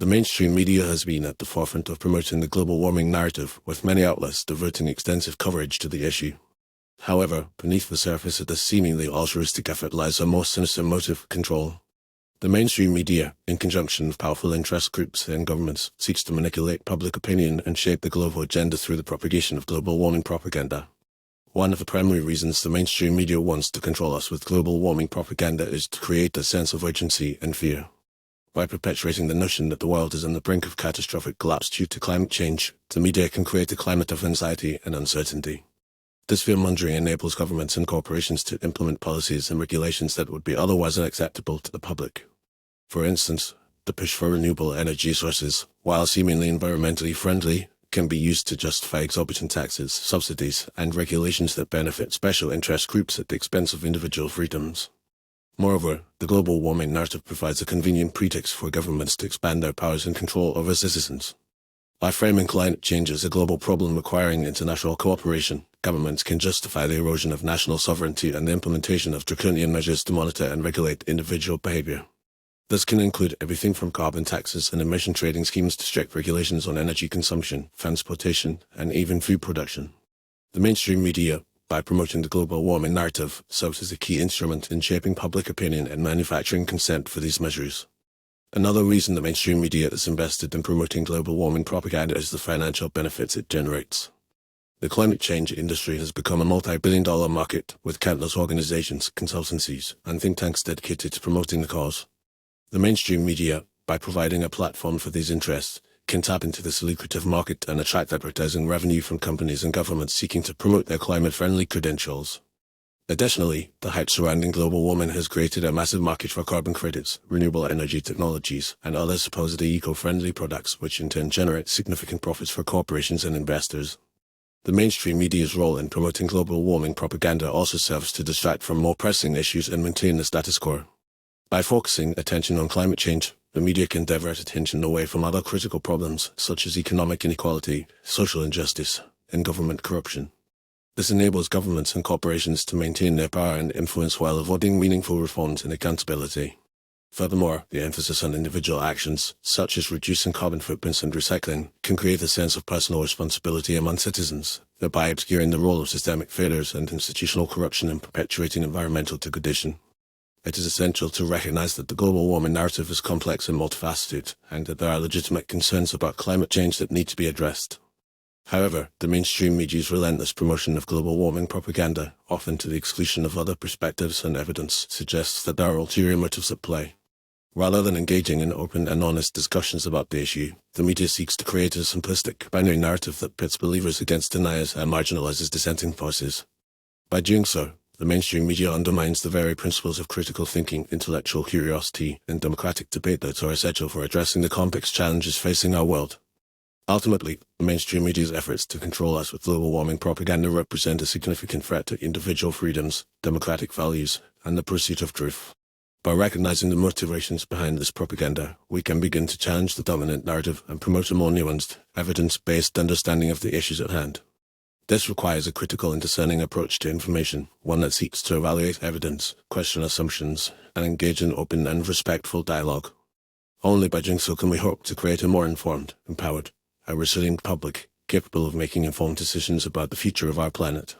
mainstream media has been at the forefront of promoting the global warming narrative, with many outlets devoting extensive coverage to the issue. However, beneath the surface of this seemingly altruistic effort lies a more sinister motive: control. The mainstream media, in conjunction with powerful interest groups and governments, seeks to manipulate public opinion and shape the global agenda through the propagation of global warming propaganda. One of the primary reasons the mainstream media wants to control us with global warming propaganda is to create a sense of urgency and fear. By perpetuating the notion that the world is on the brink of catastrophic collapse due to climate change, the media can create a climate of anxiety and uncertainty. This fear-mongering enables governments and corporations to implement policies and regulations that would be otherwise unacceptable to the public. For instance, the push for renewable energy sources, while seemingly environmentally friendly, can be used to justify exorbitant taxes, subsidies, and regulations that benefit special interest groups at the expense of individual freedoms. Moreover, the global warming narrative provides a convenient pretext for governments to expand their powers and control over citizens. By framing climate change as a global problem requiring international cooperation, governments can justify the erosion of national sovereignty and the implementation of draconian measures to monitor and regulate individual behavior. This can include everything from carbon taxes and emission trading schemes to strict regulations on energy consumption, transportation, and even food production. The mainstream media, by promoting the global warming narrative, serves as a key instrument in shaping public opinion and manufacturing consent for these measures. Another reason the mainstream media is invested in promoting global warming propaganda is the financial benefits it generates. The climate change industry has become a multi-billion-dollar market, with countless organizations, consultancies, and think tanks dedicated to promoting the cause. The mainstream media, by providing a platform for these interests, can tap into this lucrative market and attract advertising revenue from companies and governments seeking to promote their climate-friendly credentials. Additionally, the hype surrounding global warming has created a massive market for carbon credits, renewable energy technologies, and other supposedly eco-friendly products, which in turn generate significant profits for corporations and investors. The mainstream media's role in promoting global warming propaganda also serves to distract from more pressing issues and maintain the status quo. By focusing attention on climate change, the media can divert attention away from other critical problems such as economic inequality, social injustice, and government corruption. This enables governments and corporations to maintain their power and influence while avoiding meaningful reforms and accountability. Furthermore, the emphasis on individual actions, such as reducing carbon footprints and recycling, can create a sense of personal responsibility among citizens, thereby obscuring the role of systemic failures and institutional corruption in perpetuating environmental degradation. It is essential to recognize that the global warming narrative is complex and multifaceted, and that there are legitimate concerns about climate change that need to be addressed. However, the mainstream media's relentless promotion of global warming propaganda, often to the exclusion of other perspectives and evidence, suggests that there are ulterior motives at play. Rather than engaging in open and honest discussions about the issue, the media seeks to create a simplistic, binary narrative that pits believers against deniers and marginalizes dissenting voices. By doing so, the mainstream media undermines the very principles of critical thinking, intellectual curiosity, and democratic debate that are essential for addressing the complex challenges facing our world. Ultimately, the mainstream media's efforts to control us with global warming propaganda represent a significant threat to individual freedoms, democratic values, and the pursuit of truth. By recognizing the motivations behind this propaganda, we can begin to challenge the dominant narrative and promote a more nuanced, evidence-based understanding of the issues at hand. This requires a critical and discerning approach to information, one that seeks to evaluate evidence, question assumptions, and engage in open and respectful dialogue. Only by doing so can we hope to create a more informed, empowered, and resilient public, capable of making informed decisions about the future of our planet.